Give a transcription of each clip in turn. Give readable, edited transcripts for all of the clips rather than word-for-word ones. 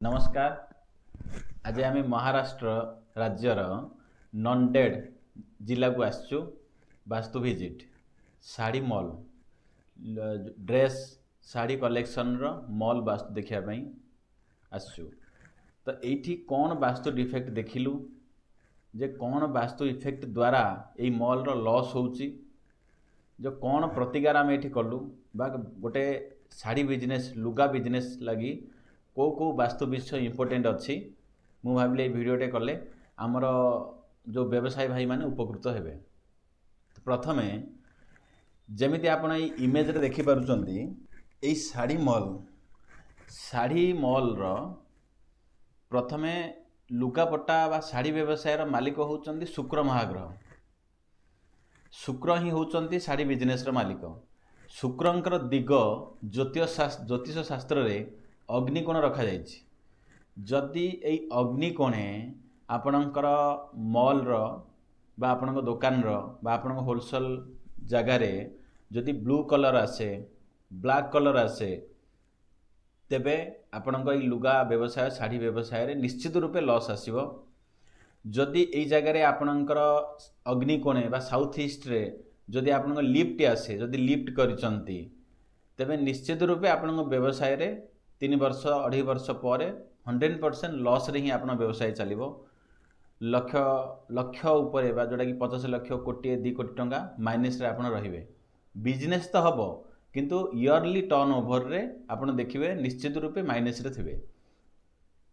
नमस्कार। आज आम महाराष्ट्र राज्यर नंदेड़ जिला को आसचु वास्तु visit sari mall dress sari collection रो मॉल वास्तु देखा आसचु। तो ये कौन वास्तु डिफेक्ट देखिलु जे कौन वास्तु इफेक्ट द्वारा ये मॉल रो लॉस होउची जो कौन प्रतिकार आम ये कलु बा गोटे साड़ी बिजनेस लुगा बिजनेस लगी को वास्तु विषय इंपोर्टेंट अच्छी मु भाविले भिडियोटे कले आमर जो व्यवसायी भाई माने उपकृत हेबे। तो प्रथमे जमिति आपण ई इमेज रे देखि पारुचंती एई साड़ी मॉल रो प्रथमे लुगापट्टा बा साड़ी व्यवसाय रो मालिक होउचंती शुक्र महाग्रह। शुक्र ही होउचंती साड़ी बिजनेस रो मालिक। शुक्रंकर दिग ज्योतिष शास्त्र रे अग्निकोण रखा जाइछि। जदि एई अग्निकोणे आपणकर मॉल रो बा आपणक दुकान रो बा आपणक होलसेल जगार रे जदि ब्लू कलर आसे ब्लैक कलर आसे तेबे आपणक एई लुगा व्यवसाय साड़ी व्यवसाय रे निश्चित रूपे लॉस आसीबो। जदि एई जगार रे आपणकर अग्निकोणे बा साउथ ईस्ट रे जदि आपणक लिफ्ट आसे जदि लिफ्ट करिसंती तेबे निश्चित रूपे आपणक व्यवसाय रे 3 वर्ष 2.5 वर्ष पर 100% लॉस रे ही आपन व्यवसाय चलिबो। लक्ष लक्ष ऊपर बा जोटा कि 50 लाख कोटी 2 कोटी टंका माइनस रे आपन रहिबे। बिजनेस तो हबो किंतु इयरली टर्न ओवर रे आपन देखिबे निश्चित रूपे माइनस रे थिबे।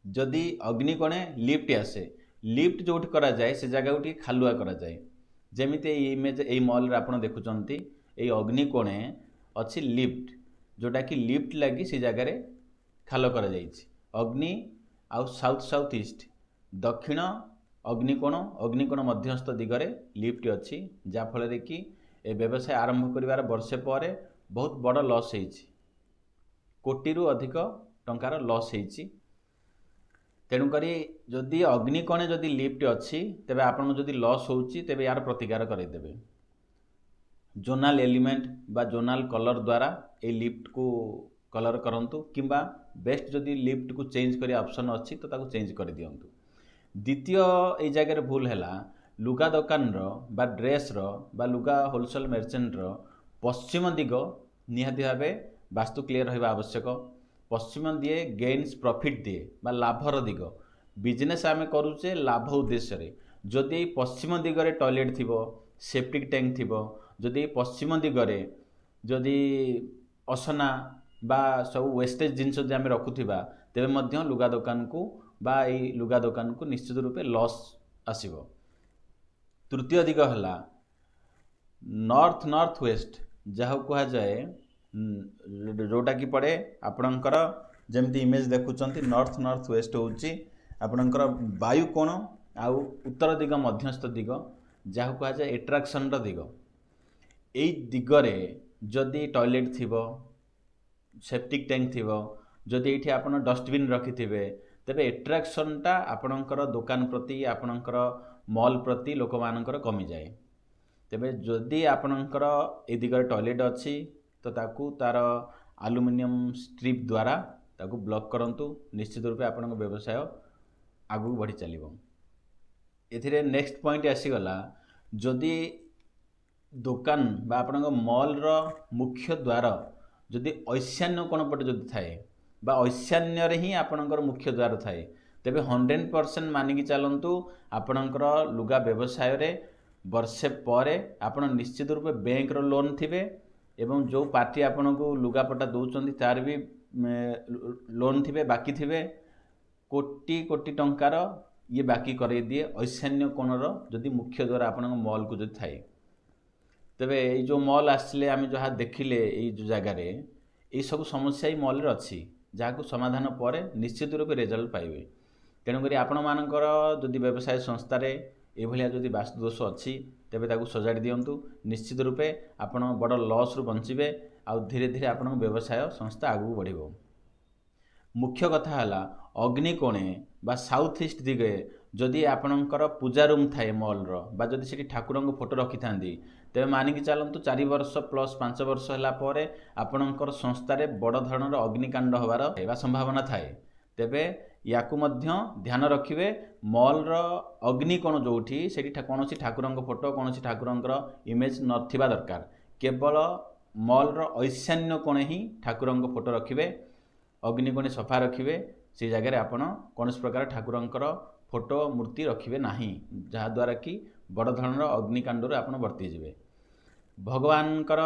जदि अग्निकोणे लिफ्ट आसे लिफ्ट जोठी करा जाए से जगह उठी खालुआ करा जाए। जेमिते ए इमेज ए मॉल रे आपन देखुचंती ए अग्निकोणे अछि लिफ्ट जोटा कि लिफ्ट लगी से जगह रे खाल करा जाइछि। अग्नि आउ साउथ ईस्ट दक्षिण अग्निकोण मध्यस्थ दिगरे लिफ्ट अच्छी जाफल कि ए व्यवसाय आरंभ करिवार वर्षे पर बहुत बड़ लॉस होइछि। कोटी रु अधिक टंकार लॉस होइछि। तेणुकरी जदि अग्निकोणे जदि लिफ्ट अच्छी तेबे आपन जदि लॉस होउछि तेबे यार प्रतिकार करैदेबे। जोनाल एलिमेंट बा जोनाल कलर द्वारा ए लिफ्ट को कलर करंतु किंबा बेस्ट जदि लिफ्ट को चेंज करिया ऑप्शन अच्छी तो ताको चेंज कर दियंतु। द्वितीय ए जगह भूल हैला लुगा दुकान रो बा ड्रेस रो बा लुगा होलसेल मर्चेंट रो पश्चिम दिग निहाती भावे वास्तु क्लियर होइबा आवश्यक। पश्चिम दिए गेन्स प्रॉफिट दिए बा लाभर दिग बिजनेस आमे करूचे लाभ उद्देश्य रे। जदि पश्चिम दिगरे टॉयलेट थिबो सेप्टिक टैंक थिबो जदि पश्चिम दिगरे जदि असना बा सब वेस्टेज जिनस जे आमे रखुथिबा तेबे मध्य लुगा दुकान को बा ए लुगा दुकान को निश्चित रूपे लॉस आसीबो। तृतीय दिग हला नॉर्थ वेस्ट जहाँ कहा जाए जोटा कि पड़े आपणकर जमती इमेज देखुचंती नॉर्थ वेस्ट होउची आपणकर वायु कोण आउ उत्तर दिग मध्यस्थ दिग जहाँ कहा जाए एट्राक्शन दिग। एई दिगरे जदि टॉयलेट थिबो सेप्टिक टैंक थिबो जदि एठी आपण डस्टबिन रखिथिबे तेबे एट्राक्शनटा आपणकर दुकान प्रति आपणकर मॉल प्रति लोक मानकर कमी जाए। तेबे जदि आपणकर ए दिगरे टॉयलेट अच्छी तो ताकू तार एल्युमिनियम स्ट्रिप द्वारा ताकू ब्लॉक करंतु निश्चित रूपे आपन व्यवसाय आगु बढ़ी चलिबो। एथिरे नेक्स्ट पॉइंट आसीगला जदि दुकान बा आपन मॉल रो मुख्य द्वार जदि ऐशान्य कोण पटे जदि थाए बा ऐशान्य रे ही आपणकर मुख्य द्वार थाए तेबे 100% मानिकी चलंतु आपणकर लुगा व्यवसाय रे वर्षे पर आपण निश्चित रूपे बैंक रो लोन थिबे एवं जो पार्टी आपन को लुगापटा दउचंती तार भी लोन थिबे बाकी थिबे कोटी कोटी टंकार ये बाकी करे दिए ऐशान्य कोणर जदि मुख्य द्वार आपन मॉल को जदि थाए। तेबे ये जो मॉल आसले आम जहाँ देखिले ये जो जगार ये सब समस्या मॉल रे अच्छी जहाँ को समाधान पर निश्चित रूपे रिजल्ट पाइबे। तेणुक आपण मानकर जदि व्यवसाय संस्था रे एभलिया जदि वास्तु दोष अच्छी तेबे ताकू सजाड़ी दियंतु निश्चित रूपे आपण बड़ लॉस रु बंचिबे आउ धीरे धीरे आपण व्यवसाय संस्था आगू बढ़िबो। मुख्य कथा हला अग्निकोणे बा साउथ ईस्ट दिगे जदि आपणकर पूजा रूम थाए मॉल रो बा जदि सेठी ठाकुर फोटो रखि थांदी तेबे मानिकी चलंतु 4 वर्ष प्लस 5 वर्ष होला परे आपणकर संस्था रे बड़ धरणर अग्निकांड होबार संभावना थाए। तेबे याकू मध्य ध्यान रखिए मॉल अग्निकोण जो कौन ठाकुर फोटो कौन ठाकुर इमेज नथिबा दरकार केवल मॉल ऐशान्य कोणे ही ठाकुर फोटो रखिए अग्निकोणी सफा रखिए से जगह आपण कौन प्रकार ठाकुरंकर फोटो मूर्ति रखिए ना जहाद्वारा कि बड़ धरण अग्निकांड आप वर्ती जाए भगवानकर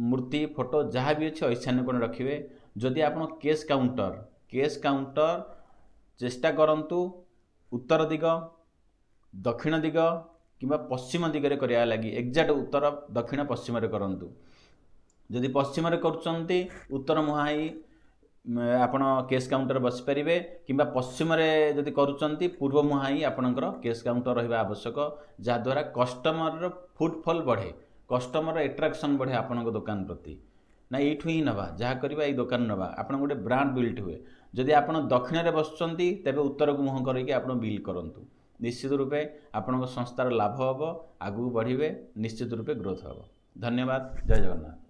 मूर्ति फोटो जहाँ भी अच्छे ऐशान्य कोण रखिए जदि आप केस काउंटर चेष्टा करंतु उत्तर दिग दक्षिण दिग किंवा पश्चिम दिगरे करिया लगी एक्जाक्ट उत्तर दक्षिण पश्चिम रे करंतु जदि पश्चिम रे करुचंती उत्तर मुहाई आपण केस काउंटर बसी पारे किंवा पश्चिम रे जदि करुचंती पूर्व मुहाई आपणकर केस काउंटर रहिबा आवश्यक जहाद्वारा कस्टमर फुटफॉल बढ़े कस्टमर एट्राक्शन बढ़े आपण दुकान प्रति ना यू ही नवा जहाँ करवा ये दुकान नवा आप गोटे ब्रांड बिल्ड हुए जदि आप दक्षिण में बसुँच तेज उत्तर को मुह करके आप बिल्ड करूँ निश्चित रूपे आपण संस्थार लाभ हम आगू बढ़े निश्चित रूपे ग्रोथ हम धन्यवाद जय जगन्नाथ।